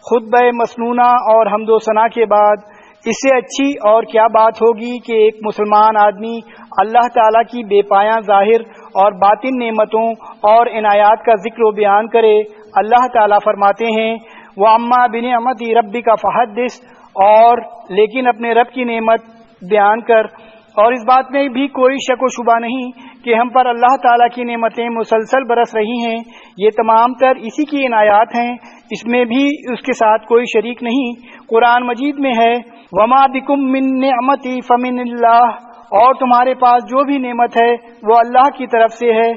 خطبہ مسنونہ اور حمد و ثنا کے بعد اس سے اچھی اور کیا بات ہوگی کہ ایک مسلمان آدمی اللہ تعالیٰ کی بے پایاں ظاہر اور باطن نعمتوں اور عنایات کا ذکر و بیان کرے۔ اللہ تعالیٰ فرماتے ہیں وَأَمَّا بِنِعْمَتِ رَبِّكَ فَحَدِّثْ، اور لیکن اپنے رب کی نعمت بیان کر۔ اور اس بات میں بھی کوئی شک و شبہ نہیں کہ ہم پر اللہ تعالیٰ کی نعمتیں مسلسل برس رہی ہیں، یہ تمام تر اسی کی عنایات ہیں، اس میں بھی اس کے ساتھ کوئی شریک نہیں۔ قرآن مجید میں ہے وَمَا بِكُم مِّن نِّعْمَةٍ فَمِنِ اللَّهِ، اور تمہارے پاس جو بھی نعمت ہے وہ اللہ کی طرف سے ہے۔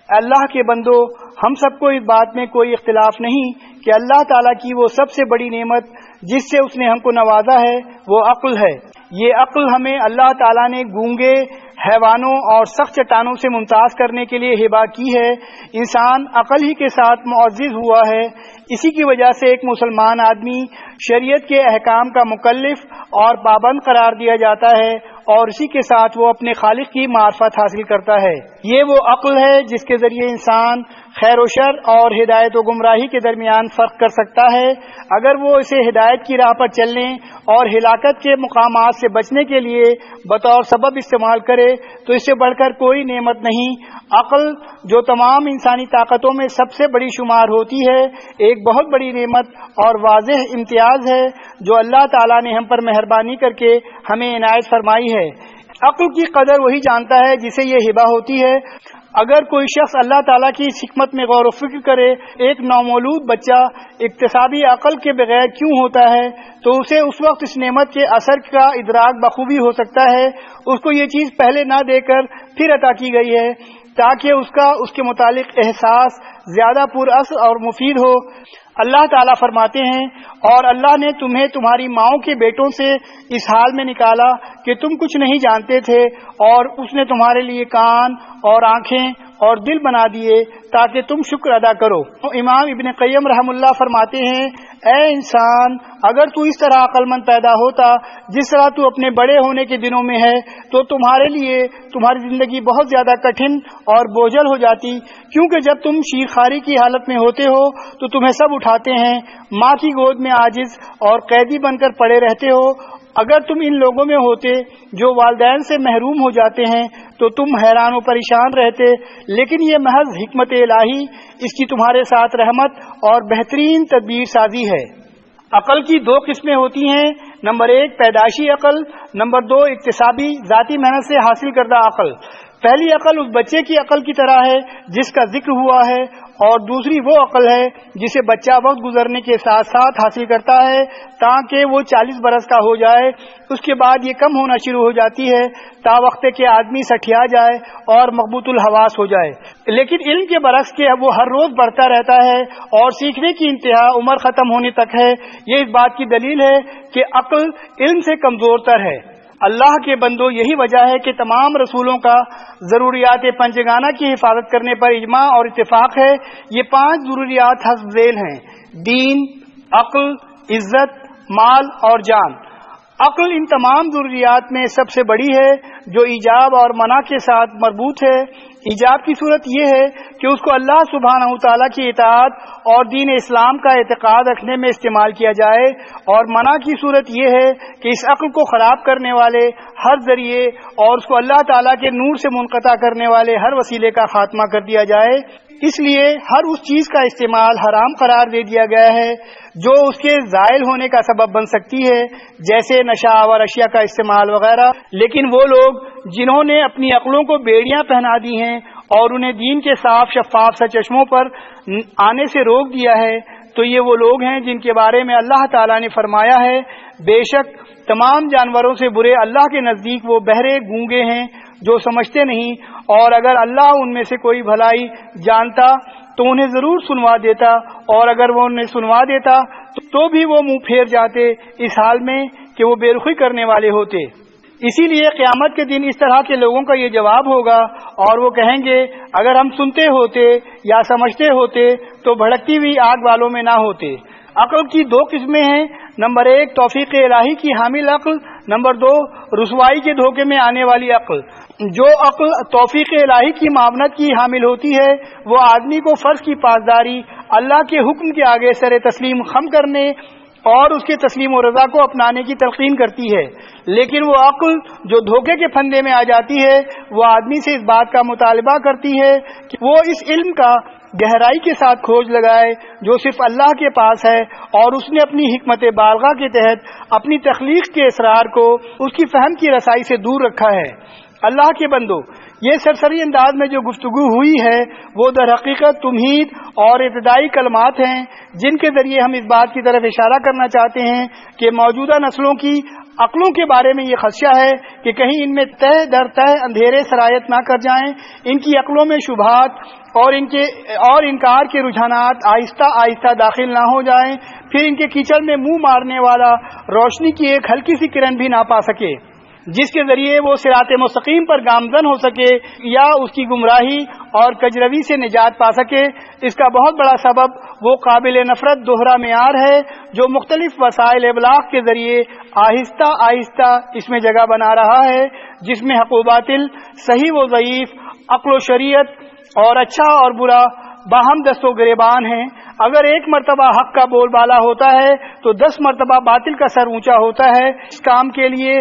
اللہ کے بندو، ہم سب کو اس بات میں کوئی اختلاف نہیں کہ اللہ تعالیٰ کی وہ سب سے بڑی نعمت جس سے اس نے ہم کو نوازا ہے وہ عقل ہے۔ یہ عقل ہمیں اللہ تعالیٰ نے گونگے، حیوانوں اور سخت چٹانوں سے ممتاز کرنے کے لیے ہبہ کی ہے۔ انسان عقل ہی کے ساتھ معزز ہوا ہے، اسی کی وجہ سے ایک مسلمان آدمی شریعت کے احکام کا مکلف اور پابند قرار دیا جاتا ہے، اور اسی کے ساتھ وہ اپنے خالق کی معرفت حاصل کرتا ہے۔ یہ وہ عقل ہے جس کے ذریعے انسان خیر و شر اور ہدایت و گمراہی کے درمیان فرق کر سکتا ہے۔ اگر وہ اسے ہدایت کی راہ پر چلنے اور ہلاکت کے مقامات سے بچنے کے لیے بطور سبب استعمال کرے تو اس سے بڑھ کر کوئی نعمت نہیں۔ عقل جو تمام انسانی طاقتوں میں سب سے بڑی شمار ہوتی ہے، ایک بہت بڑی نعمت اور واضح امتیاز ہے جو اللہ تعالیٰ نے ہم پر مہربانی کر کے ہمیں عنایت فرمائی ہے۔ عقل کی قدر وہی جانتا ہے جسے یہ ہبہ ہوتی ہے۔ اگر کوئی شخص اللہ تعالیٰ کی اس حکمت میں غور و فکر کرے، ایک نومولود بچہ اکتسابی عقل کے بغیر کیوں ہوتا ہے، تو اسے اس وقت اس نعمت کے اثر کا ادراک بخوبی ہو سکتا ہے۔ اس کو یہ چیز پہلے نہ دے کر پھر عطا کی گئی ہے تاکہ اس کے متعلق احساس زیادہ پر اثر اور مفید ہو۔ اللہ تعالیٰ فرماتے ہیں اور اللہ نے تمہیں تمہاری ماؤں کے بیٹوں سے اس حال میں نکالا کہ تم کچھ نہیں جانتے تھے، اور اس نے تمہارے لیے کان اور آنکھیں اور دل بنا دیے تاکہ تم شکر ادا کرو۔ امام ابن قیم رحم اللہ فرماتے ہیں اے انسان، اگر تو اس طرح عقل مند پیدا ہوتا جس طرح تو اپنے بڑے ہونے کے دنوں میں ہے تو تمہارے لیے تمہاری زندگی بہت زیادہ کٹھن اور بوجھل ہو جاتی، کیونکہ جب تم شیرخواری کی حالت میں ہوتے ہو تو تمہیں سب اٹھاتے ہیں، ماں کی گود میں عاجز اور قیدی بن کر پڑے رہتے ہو۔ اگر تم ان لوگوں میں ہوتے جو والدین سے محروم ہو جاتے ہیں تو تم حیران و پریشان رہتے، لیکن یہ محض حکمت الہی، اس کی تمہارے ساتھ رحمت اور بہترین تدبیر سازی ہے۔ عقل کی دو قسمیں ہوتی ہیں، نمبر 1 پیدائشی عقل، نمبر 2 اکتسابی ذاتی محنت سے حاصل کردہ عقل۔ پہلی عقل اس بچے کی عقل کی طرح ہے جس کا ذکر ہوا ہے، اور دوسری وہ عقل ہے جسے بچہ وقت گزرنے کے ساتھ ساتھ حاصل کرتا ہے تاکہ وہ 40 برس کا ہو جائے۔ اس کے بعد یہ کم ہونا شروع ہو جاتی ہے تا وقت کہ آدمی سٹھیا جائے اور مغبوط الحواس ہو جائے۔ لیکن علم کے برعکس کہ وہ ہر روز بڑھتا رہتا ہے اور سیکھنے کی انتہا عمر ختم ہونے تک ہے۔ یہ اس بات کی دلیل ہے کہ عقل علم سے کمزور تر ہے۔ اللہ کے بندو، یہی وجہ ہے کہ تمام رسولوں کا ضروریات پنجگانہ کی حفاظت کرنے پر اجماع اور اتفاق ہے۔ یہ 5 ضروریات حسب ذیل ہیں: دین، عقل، عزت، مال اور جان۔ عقل ان تمام ضروریات میں سب سے بڑی ہے جو ایجاب اور منع کے ساتھ مربوط ہے۔ ایجاب کی صورت یہ ہے کہ اس کو اللہ سبحانہ وتعالیٰ کی اطاعت اور دین اسلام کا اعتقاد رکھنے میں استعمال کیا جائے، اور منع کی صورت یہ ہے کہ اس عقل کو خراب کرنے والے ہر ذریعے اور اس کو اللہ تعالیٰ کے نور سے منقطع کرنے والے ہر وسیلے کا خاتمہ کر دیا جائے۔ اس لیے ہر اس چیز کا استعمال حرام قرار دے دیا گیا ہے جو اس کے زائل ہونے کا سبب بن سکتی ہے، جیسے نشہ آور اشیاء کا استعمال وغیرہ۔ لیکن وہ لوگ جنہوں نے اپنی عقلوں کو بیڑیاں پہنا دی ہیں اور انہیں دین کے صاف شفاف سرچشموں پر آنے سے روک دیا ہے، تو یہ وہ لوگ ہیں جن کے بارے میں اللہ تعالیٰ نے فرمایا ہے بے شک تمام جانوروں سے برے اللہ کے نزدیک وہ بہرے گونگے ہیں جو سمجھتے نہیں، اور اگر اللہ ان میں سے کوئی بھلائی جانتا تو انہیں ضرور سنوا دیتا، اور اگر وہ انہیں سنوا دیتا تو بھی وہ منہ پھیر جاتے اس حال میں کہ وہ بے رخی کرنے والے ہوتے۔ اسی لیے قیامت کے دن اس طرح کے لوگوں کا یہ جواب ہوگا، اور وہ کہیں گے اگر ہم سنتے ہوتے یا سمجھتے ہوتے تو بھڑکتی ہوئی آگ والوں میں نہ ہوتے۔ عقل کی 2 قسمیں ہیں، نمبر 1 توفیق الہی کی حامل عقل، نمبر 2 رسوائی کے دھوکے میں آنے والی عقل۔ جو عقل توفیق الہی کی معاونت کی حامل ہوتی ہے وہ آدمی کو فرض کی پاسداری، اللہ کے حکم کے آگے سر تسلیم خم کرنے اور اس کے تسلیم و رضا کو اپنانے کی تلقین کرتی ہے، لیکن وہ عقل جو دھوکے کے پھندے میں آ جاتی ہے وہ آدمی سے اس بات کا مطالبہ کرتی ہے کہ وہ اس علم کا گہرائی کے ساتھ کھوج لگائے جو صرف اللہ کے پاس ہے، اور اس نے اپنی حکمت بالغہ کے تحت اپنی تخلیق کے اسرار کو اس کی فہم کی رسائی سے دور رکھا ہے۔ اللہ کے بندو، یہ سرسری انداز میں جو گفتگو ہوئی ہے وہ در حقیقت تمہید اور ابتدائی کلمات ہیں جن کے ذریعے ہم اس بات کی طرف اشارہ کرنا چاہتے ہیں کہ موجودہ نسلوں کی عقلوں کے بارے میں یہ خدشہ ہے کہ کہیں ان میں تہ در تہ اندھیرے سرایت نہ کر جائیں، ان کی عقلوں میں شبہات اور انکار کے رجحانات آہستہ آہستہ داخل نہ ہو جائیں، پھر ان کے کیچڑ میں منہ مارنے والا روشنی کی ایک ہلکی سی کرن بھی نہ پا سکے جس کے ذریعے وہ صراط مستقیم پر گامزن ہو سکے یا اس کی گمراہی اور کجروی سے نجات پا سکے۔ اس کا بہت بڑا سبب وہ قابل نفرت دوہرا معیار ہے جو مختلف وسائل ابلاغ کے ذریعے آہستہ آہستہ اس میں جگہ بنا رہا ہے، جس میں حق و باطل، صحیح و ضعیف، عقل و شریعت اور اچھا اور برا باہم دست و گریبان ہیں۔ اگر ایک مرتبہ حق کا بول بالا ہوتا ہے تو 10 مرتبہ باطل کا سر اونچا ہوتا ہے۔ اس کام کے لیے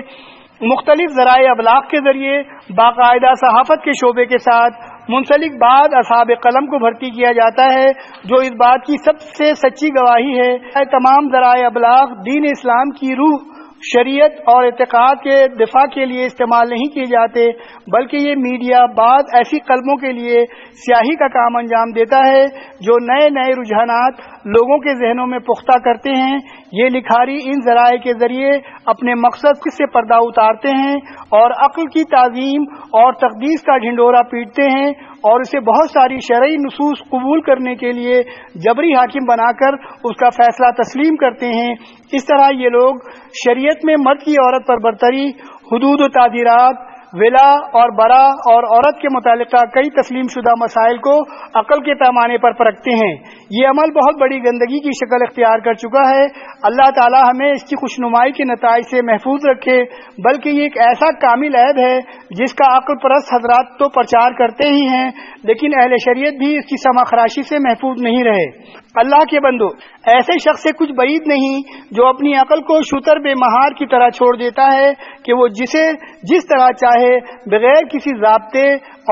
مختلف ذرائع ابلاغ کے ذریعے باقاعدہ صحافت کے شعبے کے ساتھ منسلک بعض اصحاب قلم کو بھرتی کیا جاتا ہے، جو اس بات کی سب سے سچی گواہی ہے تمام ذرائع ابلاغ دین اسلام کی روح، شریعت اور اعتقاد کے دفاع کے لیے استعمال نہیں کیے جاتے، بلکہ یہ میڈیا بعض ایسی قلموں کے لیے سیاہی کا کام انجام دیتا ہے جو نئے نئے رجحانات لوگوں کے ذہنوں میں پختہ کرتے ہیں۔ یہ لکھاری ان ذرائع کے ذریعے اپنے مقصد سے پردہ اتارتے ہیں اور عقل کی تعظیم اور تقدیس کا ڈھنڈورا پیٹتے ہیں اور اسے بہت ساری شرعی نصوص قبول کرنے کے لیے جبری حاکم بنا کر اس کا فیصلہ تسلیم کرتے ہیں۔ اس طرح یہ لوگ شریعت میں مرد کی عورت پر برتری، حدود و تعزیرات، ولا اور برا اور عورت کے متعلقہ کئی تسلیم شدہ مسائل کو عقل کے پیمانے پر پرکھتے ہیں۔ یہ عمل بہت بڑی گندگی کی شکل اختیار کر چکا ہے۔ اللہ تعالی ہمیں اس کی خوشنمائی کے نتائج سے محفوظ رکھے، بلکہ یہ ایک ایسا کامل عیب ہے جس کا عقل پرست حضرات تو پرچار کرتے ہی ہیں، لیکن اہل شریعت بھی اس کی سما خراشی سے محفوظ نہیں رہے۔ اللہ کے بندو، ایسے شخص سے کچھ بعید نہیں جو اپنی عقل کو شتر بے مہار کی طرح چھوڑ دیتا ہے کہ وہ جس طرح چاہے بغیر کسی ضابطے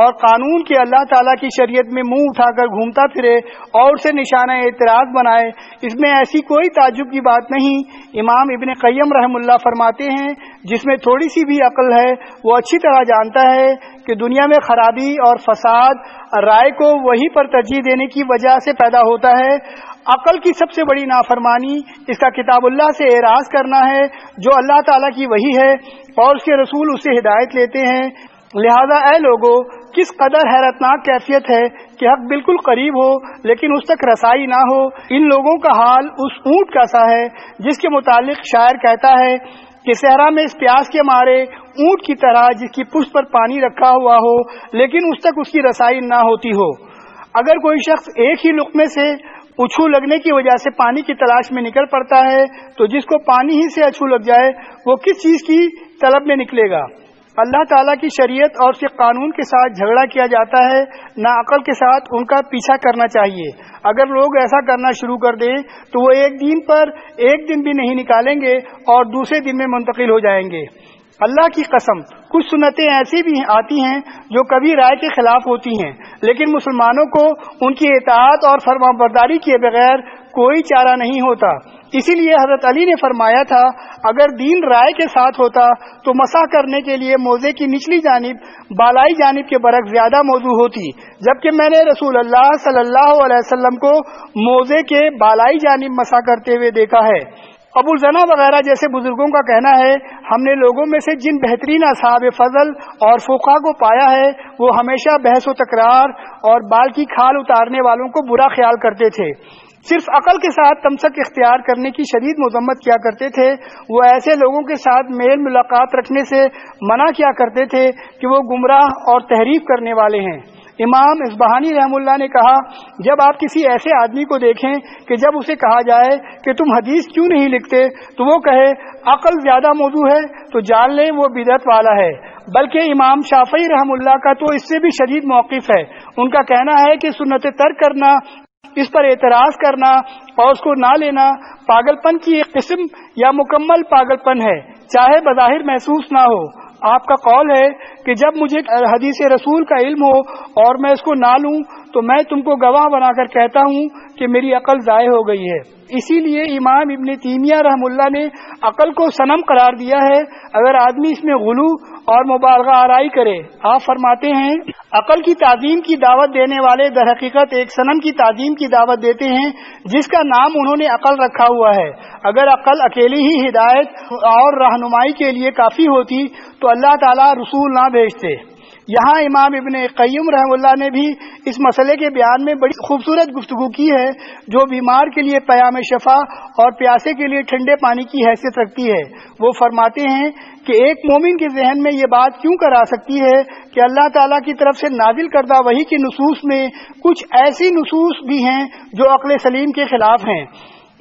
اور قانون کے اللہ تعالیٰ کی شریعت میں منہ اٹھا کر گھومتا پھرے اور اسے نشانہ اعتراض بنائے۔ اس میں ایسی کوئی تعجب کی بات نہیں۔ امام ابن قیم رحم اللہ فرماتے ہیں، جس میں تھوڑی سی بھی عقل ہے وہ اچھی طرح جانتا ہے کہ دنیا میں خرابی اور فساد رائے کو وہی پر ترجیح دینے کی وجہ سے پیدا ہوتا ہے۔ عقل کی سب سے بڑی نافرمانی اس کا کتاب اللہ سے اعراض کرنا ہے جو اللہ تعالیٰ کی وحی ہے اور اس کے رسول اس سے ہدایت لیتے ہیں۔ لہذا اے لوگو، کس قدر حیرتناک کیفیت ہے کہ حق بالکل قریب ہو لیکن اس تک رسائی نہ ہو۔ ان لوگوں کا حال اس اونٹ کا سا ہے جس کے متعلق شاعر کہتا ہے کہ صحرا میں اس پیاس کے مارے اونٹ کی طرح جس کی پشت پر پانی رکھا ہوا ہو لیکن اس تک اس کی رسائی نہ ہوتی ہو۔ اگر کوئی شخص ایک ہی لقمے سے اچھو لگنے کی وجہ سے پانی کی تلاش میں نکل پڑتا ہے تو جس کو پانی ہی سے اچھو لگ جائے وہ کس چیز کی طلب میں نکلے گا؟ اللہ تعالیٰ کی شریعت اور اس کے قانون کے ساتھ جھگڑا کیا جاتا ہے، نہ عقل کے ساتھ ان کا پیچھا کرنا چاہیے۔ اگر لوگ ایسا کرنا شروع کر دیں تو وہ ایک دن پر ایک دن بھی نہیں نکالیں گے اور دوسرے دن میں منتقل ہو جائیں گے۔ اللہ کی قسم، کچھ سنتیں ایسی بھی آتی ہیں جو کبھی رائے کے خلاف ہوتی ہیں، لیکن مسلمانوں کو ان کی اطاعت اور فرمانبرداری کیے بغیر کوئی چارہ نہیں ہوتا۔ اسی لیے حضرت علی نے فرمایا تھا، اگر دین رائے کے ساتھ ہوتا تو مسح کرنے کے لیے موزے کی نچلی جانب بالائی جانب کے برعکس زیادہ موزوں ہوتی، جبکہ میں نے رسول اللہ صلی اللہ علیہ وسلم کو موزے کے بالائی جانب مسح کرتے ہوئے دیکھا ہے۔ ابو الزنا وغیرہ جیسے بزرگوں کا کہنا ہے، ہم نے لوگوں میں سے جن بہترین اصحاب فضل اور فقہا کو پایا ہے وہ ہمیشہ بحث و تکرار اور بال کی کھال اتارنے والوں کو برا خیال کرتے تھے، صرف عقل کے ساتھ تمسک اختیار کرنے کی شدید مذمت کیا کرتے تھے۔ وہ ایسے لوگوں کے ساتھ میل ملاقات رکھنے سے منع کیا کرتے تھے کہ وہ گمراہ اور تحریف کرنے والے ہیں۔ امام اصبہانی رحم اللہ نے کہا، جب آپ کسی ایسے آدمی کو دیکھیں کہ جب اسے کہا جائے کہ تم حدیث کیوں نہیں لکھتے تو وہ کہے عقل زیادہ موضوع ہے تو جان لیں وہ بدعت والا ہے۔ بلکہ امام شافعی رحم اللہ کا تو اس سے بھی شدید موقف ہے۔ ان کا کہنا ہے کہ سنت ترک کرنا اس پر اعتراض کرنا اور اس کو نہ لینا پاگل پن کی ایک قسم یا مکمل پاگل پن ہے، چاہے بظاہر محسوس نہ ہو۔ آپ کا قول ہے کہ جب مجھے حدیث رسول کا علم ہو اور میں اس کو نہ لوں تو میں تم کو گواہ بنا کر کہتا ہوں کہ میری عقل ضائع ہو گئی ہے۔ اسی لیے امام ابن تیمیہ رحم اللہ نے عقل کو صنم قرار دیا ہے اگر آدمی اس میں غلو اور مبالغہ آرائی کرے۔ آپ فرماتے ہیں عقل کی تعظیم کی دعوت دینے والے در حقیقت ایک صنم کی تعظیم کی دعوت دیتے ہیں جس کا نام انہوں نے عقل رکھا ہوا ہے۔ اگر عقل اکیلی ہی ہدایت اور رہنمائی کے لیے کافی ہوتی تو اللہ تعالیٰ رسول نہ بھیجتے۔ یہاں امام ابن قیم رحم اللہ نے بھی اس مسئلے کے بیان میں بڑی خوبصورت گفتگو کی ہے جو بیمار کے لیے پیام شفا اور پیاسے کے لیے ٹھنڈے پانی کی حیثیت رکھتی ہے۔ وہ فرماتے ہیں کہ ایک مومن کے ذہن میں یہ بات کیوں کر آ سکتی ہے کہ اللہ تعالیٰ کی طرف سے نازل کردہ وحی کی نصوص میں کچھ ایسی نصوص بھی ہیں جو عقل سلیم کے خلاف ہیں،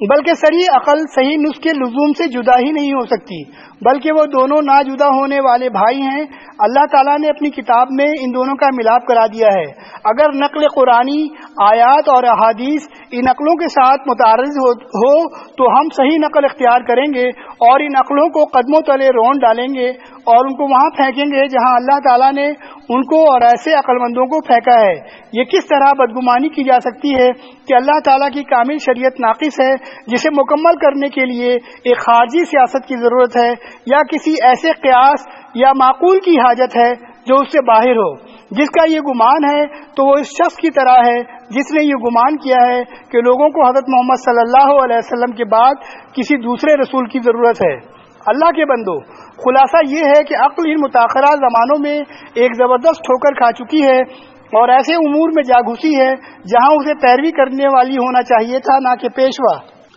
بلکہ صریح عقل صحیح نص کے لزوم سے جدا ہی نہیں ہو سکتی، بلکہ وہ دونوں نہ جدا ہونے والے بھائی ہیں۔ اللہ تعالیٰ نے اپنی کتاب میں ان دونوں کا ملاپ کرا دیا ہے۔ اگر نقل قرآنی آیات اور احادیث ان عقلوں کے ساتھ متعارض ہو تو ہم صحیح نقل اختیار کریں گے اور ان عقلوں کو قدموں تلے رون ڈالیں گے اور ان کو وہاں پھینکیں گے جہاں اللہ تعالیٰ نے ان کو اور ایسے عقل مندوں کو پھینکا ہے۔ یہ کس طرح بدگمانی کی جا سکتی ہے کہ اللہ تعالیٰ کی کامل شریعت ناقص ہے جسے مکمل کرنے کے لیے ایک خارجی سیاست کی ضرورت ہے یا کسی ایسے قیاس یا معقول کی حاجت ہے جو اس سے باہر ہو۔ جس کا یہ گمان ہے تو وہ اس شخص کی طرح ہے جس نے یہ گمان کیا ہے کہ لوگوں کو حضرت محمد صلی اللہ علیہ وسلم کے بعد کسی دوسرے رسول کی ضرورت ہے۔ اللہ کے بندو، خلاصہ یہ ہے کہ عقل ان متاخرہ زمانوں میں ایک زبردست ٹھوکر کھا چکی ہے اور ایسے امور میں جا گھسی ہے جہاں اسے پیروی کرنے والی ہونا چاہیے تھا نہ کہ پیشوا۔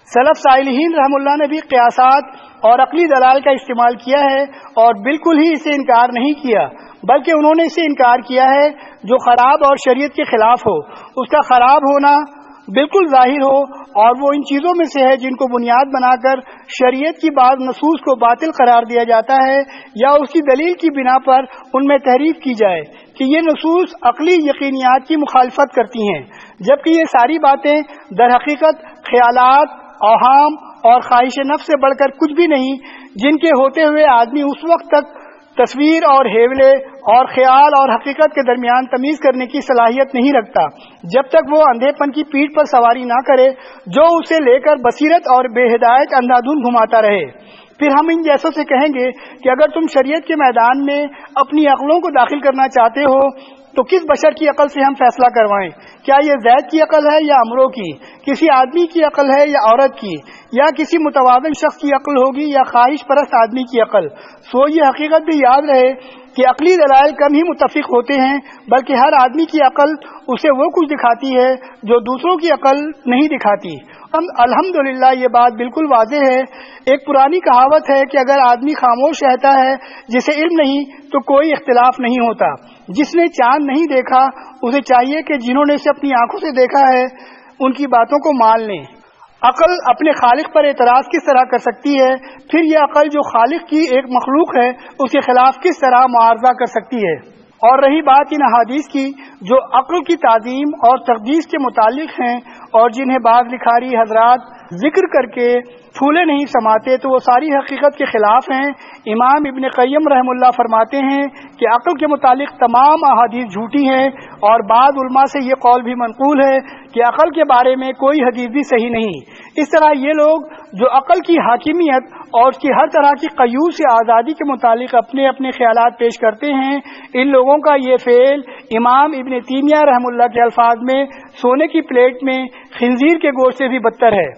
سلف صالحین رحم اللہ نے بھی قیاسات اور عقلی دلائل کا استعمال کیا ہے اور بالکل ہی اسے انکار نہیں کیا، بلکہ انہوں نے اسے انکار کیا ہے جو خراب اور شریعت کے خلاف ہو، اس کا خراب ہونا بالکل ظاہر ہو، اور وہ ان چیزوں میں سے ہے جن کو بنیاد بنا کر شریعت کی بعض نصوص کو باطل قرار دیا جاتا ہے یا اس کی دلیل کی بنا پر ان میں تحریف کی جائے کہ یہ نصوص عقلی یقینیات کی مخالفت کرتی ہیں، جبکہ یہ ساری باتیں در حقیقت خیالات، اوہام اور خواہش نفس سے بڑھ کر کچھ بھی نہیں، جن کے ہوتے ہوئے آدمی اس وقت تک تصویر اور ہیولے اور خیال اور حقیقت کے درمیان تمیز کرنے کی صلاحیت نہیں رکھتا جب تک وہ اندھے پن کی پیٹھ پر سواری نہ کرے جو اسے لے کر بصیرت اور بے ہدایت اندھا دھند گھماتا رہے۔ پھر ہم ان جیسوں سے کہیں گے کہ اگر تم شریعت کے میدان میں اپنی عقلوں کو داخل کرنا چاہتے ہو تو کس بشر کی عقل سے ہم فیصلہ کروائیں؟ کیا یہ زید کی عقل ہے یا امرو کی، کسی آدمی کی عقل ہے یا عورت کی، یا کسی متوازن شخص کی عقل ہوگی یا خواہش پرست آدمی کی عقل؟ سو یہ حقیقت بھی یاد رہے کہ عقلی دلائل کم ہی متفق ہوتے ہیں، بلکہ ہر آدمی کی عقل اسے وہ کچھ دکھاتی ہے جو دوسروں کی عقل نہیں دکھاتی۔ الحمدللہ یہ بات بالکل واضح ہے۔ ایک پرانی کہاوت ہے کہ اگر آدمی خاموش رہتا ہے جسے علم نہیں تو کوئی اختلاف نہیں ہوتا۔ جس نے چاند نہیں دیکھا اسے چاہیے کہ جنہوں نے اسے اپنی آنکھوں سے دیکھا ہے ان کی باتوں کو مان لیں۔ عقل اپنے خالق پر اعتراض کس طرح کر سکتی ہے؟ پھر یہ عقل جو خالق کی ایک مخلوق ہے اس کے خلاف کس طرح معارضہ کر سکتی ہے؟ اور رہی بات ان احادیث کی جو عقل کی تعظیم اور تقدیس کے متعلق ہیں اور جنہیں بعض لکھاری حضرات ذکر کر کے پھولے نہیں سماتے تو وہ ساری حقیقت کے خلاف ہیں۔ امام ابن قیم رحم اللہ فرماتے ہیں کہ عقل کے متعلق تمام احادیث جھوٹی ہیں، اور بعض علماء سے یہ قول بھی منقول ہے کہ عقل کے بارے میں کوئی حدیث بھی صحیح نہیں۔ اس طرح یہ لوگ جو عقل کی حاکمیت اور اس کی ہر طرح کی قیود سے آزادی کے متعلق اپنے اپنے خیالات پیش کرتے ہیں، ان لوگوں کا یہ فعل امام ابن تیمیہ رحم اللہ کے الفاظ میں سونے کی پلیٹ میں خنزیر کے گوشت سے بھی بدتر ہے۔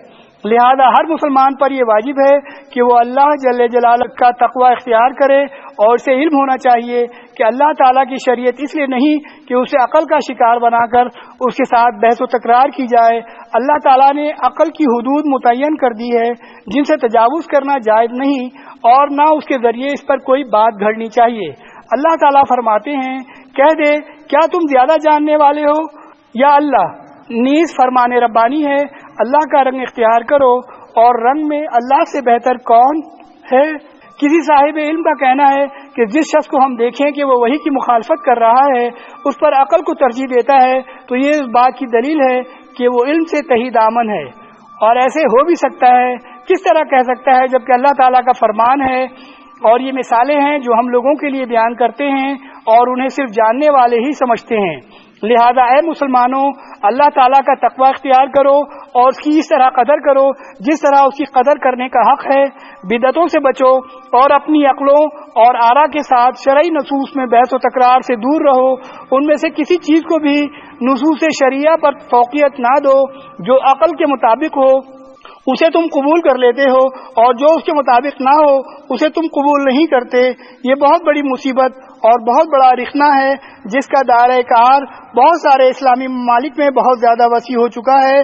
لہذا ہر مسلمان پر یہ واجب ہے کہ وہ اللہ جل جلالہ کا تقوی اختیار کرے، اور اسے علم ہونا چاہیے کہ اللہ تعالیٰ کی شریعت اس لیے نہیں کہ اسے عقل کا شکار بنا کر اس کے ساتھ بحث و تکرار کی جائے۔ اللہ تعالیٰ نے عقل کی حدود متعین کر دی ہے جن سے تجاوز کرنا جائز نہیں، اور نہ اس کے ذریعے اس پر کوئی بات گھڑنی چاہیے۔ اللہ تعالیٰ فرماتے ہیں، کہہ دے کیا تم زیادہ جاننے والے ہو یا اللہ؟ نیز فرمان ربانی ہے، اللہ کا رنگ اختیار کرو، اور رنگ میں اللہ سے بہتر کون ہے؟ کسی صاحب علم کا کہنا ہے کہ جس شخص کو ہم دیکھیں کہ وہ وحی کی مخالفت کر رہا ہے اس پر عقل کو ترجیح دیتا ہے تو یہ اس بات کی دلیل ہے کہ وہ علم سے تہی دامن ہے، اور ایسے ہو بھی سکتا ہے، کس طرح کہہ سکتا ہے جبکہ اللہ تعالیٰ کا فرمان ہے، اور یہ مثالیں ہیں جو ہم لوگوں کے لیے بیان کرتے ہیں اور انہیں صرف جاننے والے ہی سمجھتے ہیں۔ لہذا اے مسلمانوں، اللہ تعالیٰ کا تقوی اختیار کرو اور اس کی اس طرح قدر کرو جس طرح اس کی قدر کرنے کا حق ہے، بدعتوں سے بچو اور اپنی عقلوں اور آرا کے ساتھ شرعی نصوص میں بحث و تکرار سے دور رہو، ان میں سے کسی چیز کو بھی نصوص شریعہ پر فوقیت نہ دو، جو عقل کے مطابق ہو اسے تم قبول کر لیتے ہو اور جو اس کے مطابق نہ ہو اسے تم قبول نہیں کرتے۔ یہ بہت بڑی مصیبت اور بہت بڑا رخنہ ہے جس کا دائرہ کار بہت سارے اسلامی ممالک میں بہت زیادہ وسیع ہو چکا ہے۔